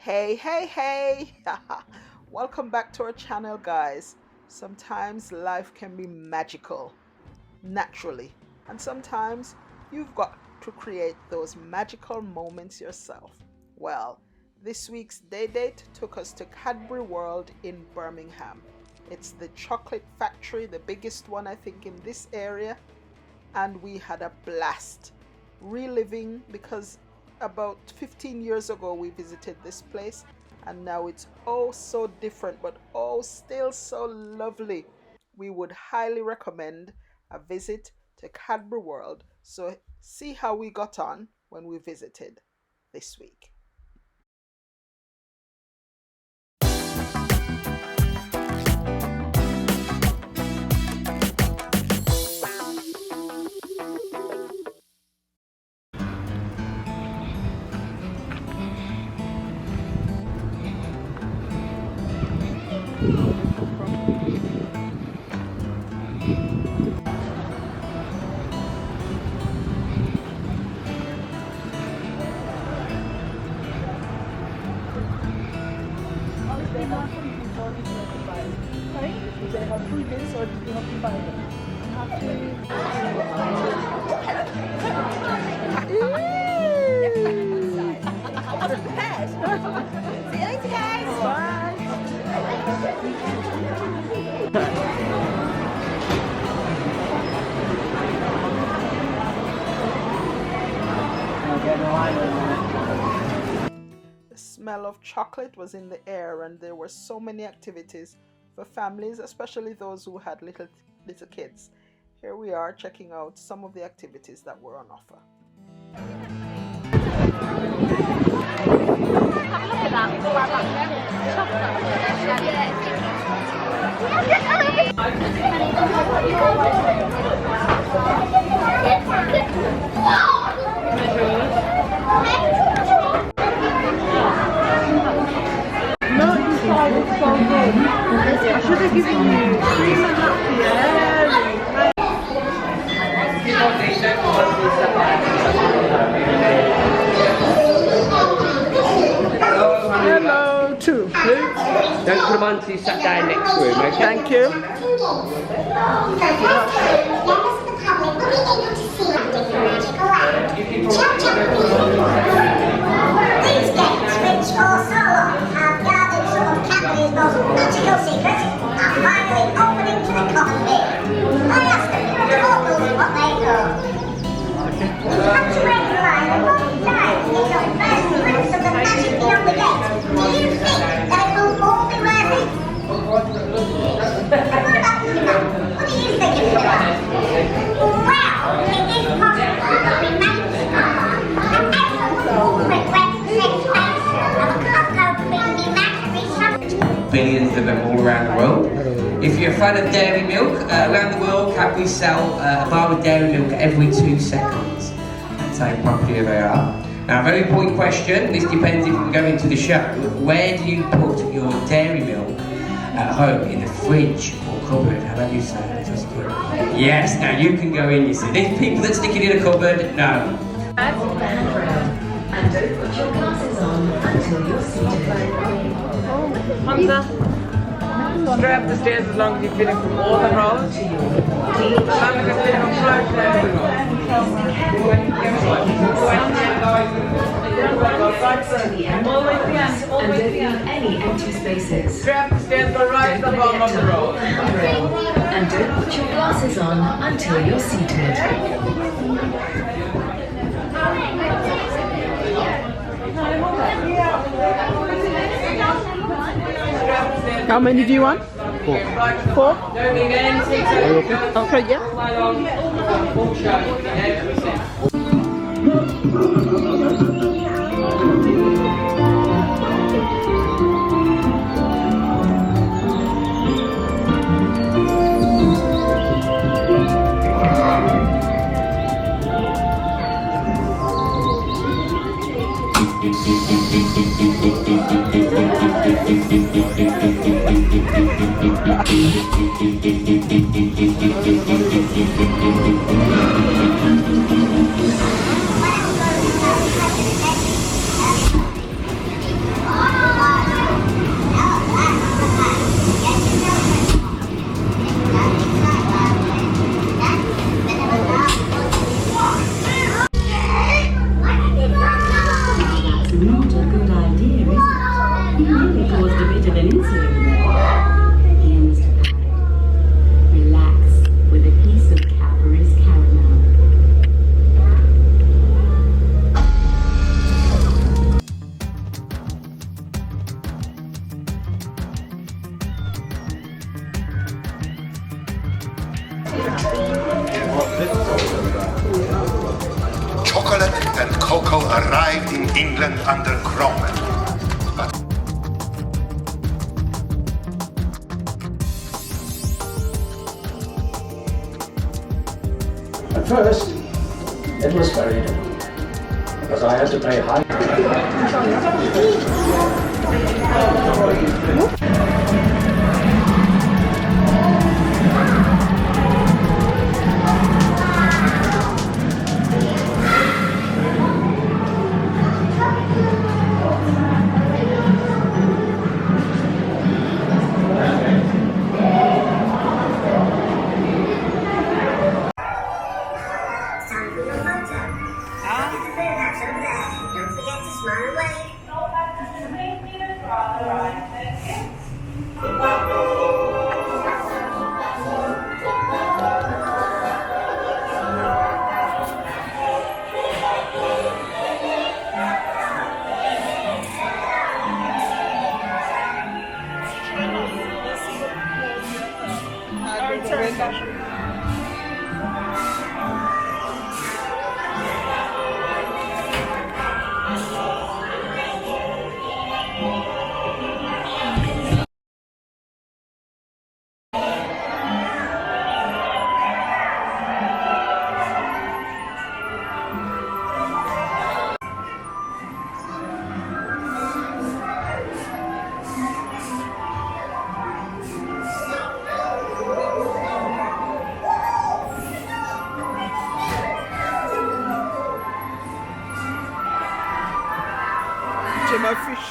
Hey. Welcome back to our channel, guys. Sometimes life can be magical naturally, and sometimes you've got to create those magical moments yourself. Well, this week's day date took us to Cadbury World in Birmingham. It's the chocolate factory, the biggest one I think in this area, and we had a blast reliving, because about 15 years ago we visited this place, and now it's oh so different, but oh still so lovely. We would highly recommend a visit to Cadbury World. So see how we got on when we visited this week. They have 3 days, or do you have to buy them? See you later, guys. Bye. The smell of chocolate was in the air, and there were so many activities for families, especially those who had little kids. Here we are checking out some of the activities that were on offer. I should have given you cream and Hello, too. Don't put them on until you sat down next to him, okay? Thank you. These gates, which for so long have guarded some of Cadbury's most magical secrets, are finally opening to the common man. I asked the locals what they know. You have to wait in line a long time to get your first glimpse of the magic beyond the gate. Do you think that it will all be worth it? What about you, man? What do you think of it? Well, it is possible that we may discover an excellent regret takes place of a cocoa cream imaginary substance. Billions of them all around the world. If you're a fan of dairy milk, around the world Cadbury sell a bar with dairy milk every 2 seconds. That's how popular they are. Now, a very important question, this depends if you can go into the show. Where do you put your dairy milk at home? In the fridge or cupboard? How about you, sir? Yes, now you can go in, you see. There's people that stick it in a cupboard, no. And don't put your glasses on until you're seated. Hamza, straight up the stairs as long as you're feeling from all the roads. As long as you're feeling from floor to everywhere. Always the end. And don't leave any empty spaces. Straight up the stairs, go right to the bottom of the road. And don't put your glasses on until you're seated. How many do you want? 4. Don't leave any spaces. Okay, yeah. Sokol arrived in England under Cromwell. But at first, it was very difficult because I had to pay high. Don't forget to smile and wave. My fish.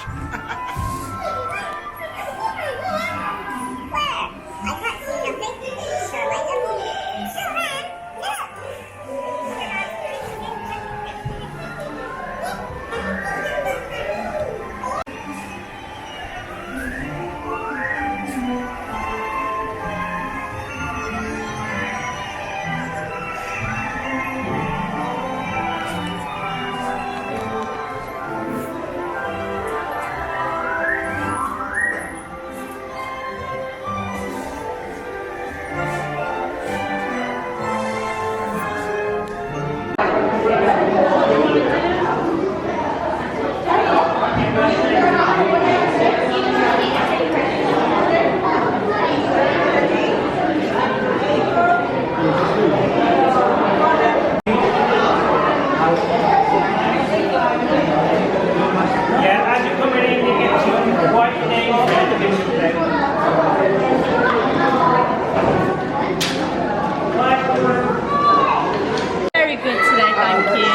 Very good today, thank you.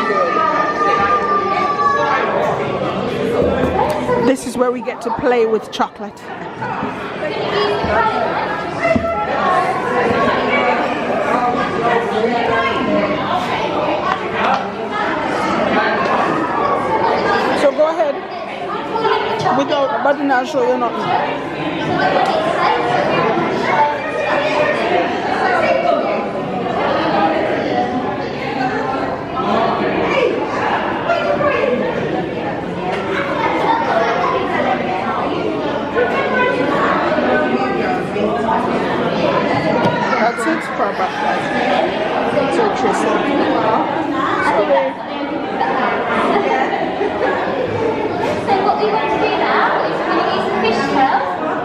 This is where we get to play with chocolate. So go ahead. Without, but I'll show you nothing. That's it, Papa. So Tristan. So what we want to do now is we're going to use the fish tail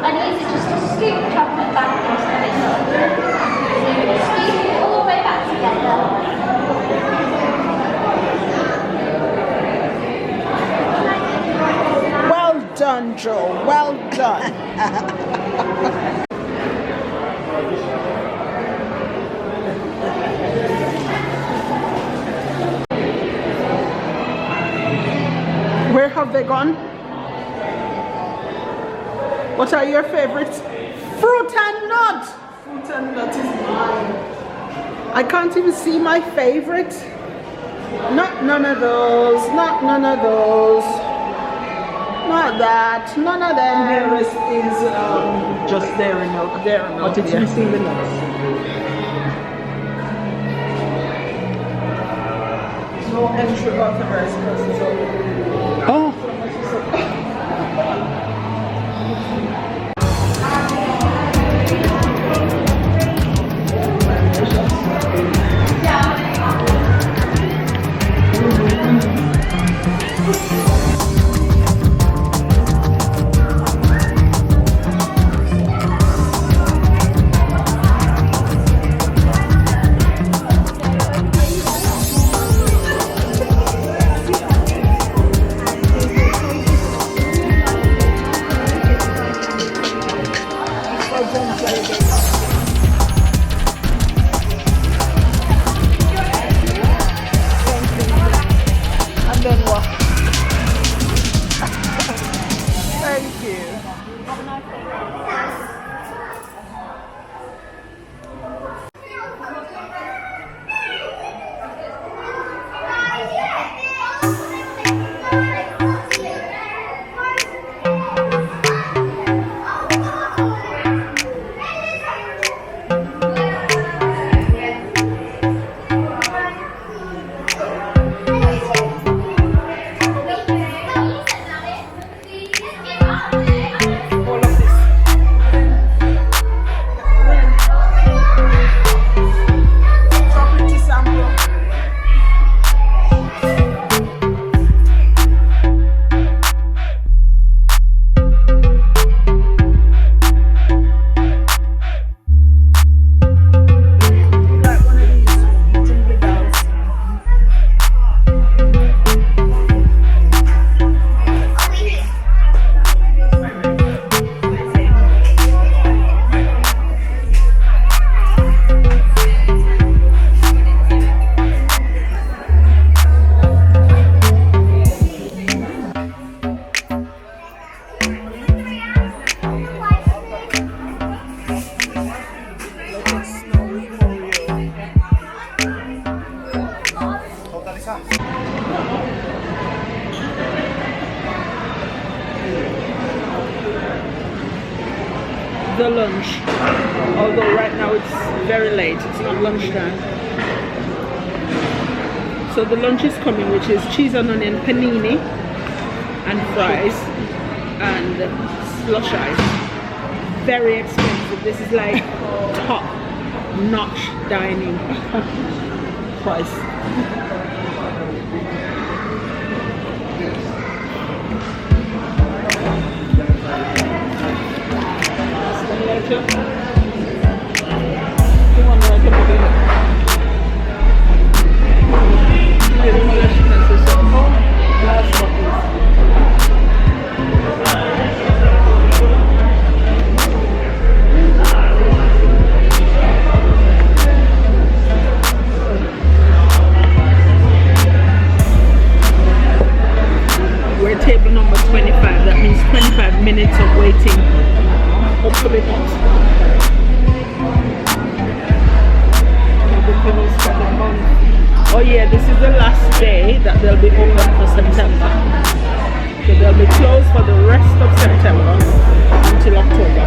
and use it just to scoop chocolate back into the middle. So we're going to scoop it all the way back together. Well done, Joe. Well done. Where have they gone? What are your favorites? Fruit and nut. Fruit and nut is mine. I can't even see my favorite. Not none of those. Not none of those. Not that. None of them. Nearest is just dairy milk. Dairy milk. But it's missing the nuts. No extra authorized persons. Oh. The lunch, although right now it's very late, it's not lunchtime. So the lunch is coming, which is cheese and onion panini and fries and slush ice. Very expensive. This is like top notch dining price. We're table number 25. That means 25 minutes of waiting. Hopefully not. Oh yeah, this is the last day that they'll be open for September. So they'll be closed for the rest of September until October.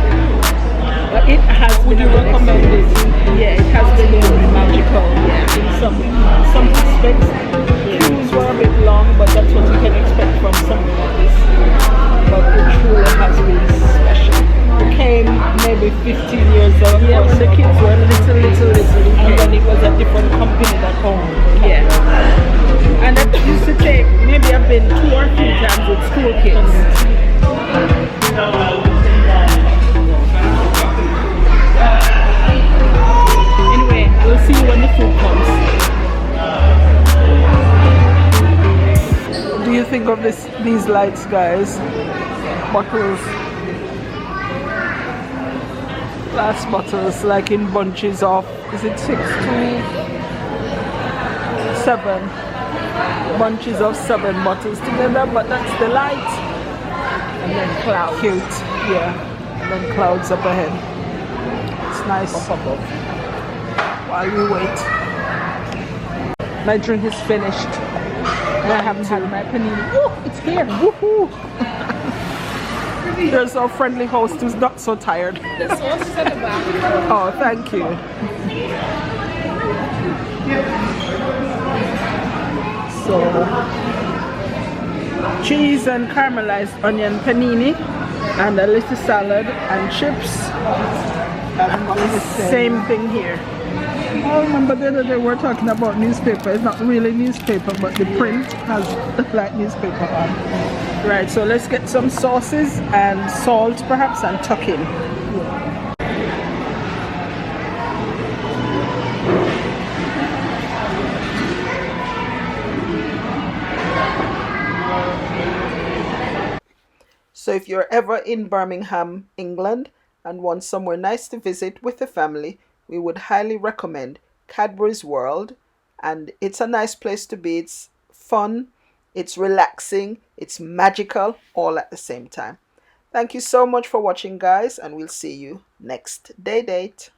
But it has been. Would you recommend it? Yeah, it has been really magical. Yeah, in some aspects. Queues were a bit long, but that's what you can expect from something like this. But it truly has been special. We came maybe 15 years ago. Yeah, when the kids were little. And then it was a different company that owned. Yeah. And that used to take, maybe I've been 2 or 3 times with school kids. Anyway, we'll see you when the food comes. What do you think of these lights, guys? Bottles. Glass bottles, like in bunches of, is it 6 to 7? Bunches of 7 bottles together, but that's the light. And then clouds. Cute, yeah. And then clouds up ahead. It's nice. Up above. While we wait. My drink is finished. And I haven't had my panini. Oh, it's here. Woohoo! There's our friendly host who's not so tired. The sauce is at the back. Oh, thank you. So, cheese and caramelized onion panini, and a little salad and chips. And the same thing here. I remember the other day we were talking about newspaper. It's not really newspaper, but the print has like newspaper on. Right, so let's get some sauces and salt perhaps and tuck in. So if you're ever in Birmingham, England, and want somewhere nice to visit with the family, we would highly recommend Cadbury's World. And it's a nice place to be. It's fun, it's relaxing, it's magical, all at the same time. Thank you so much for watching, guys, and we'll see you next day date.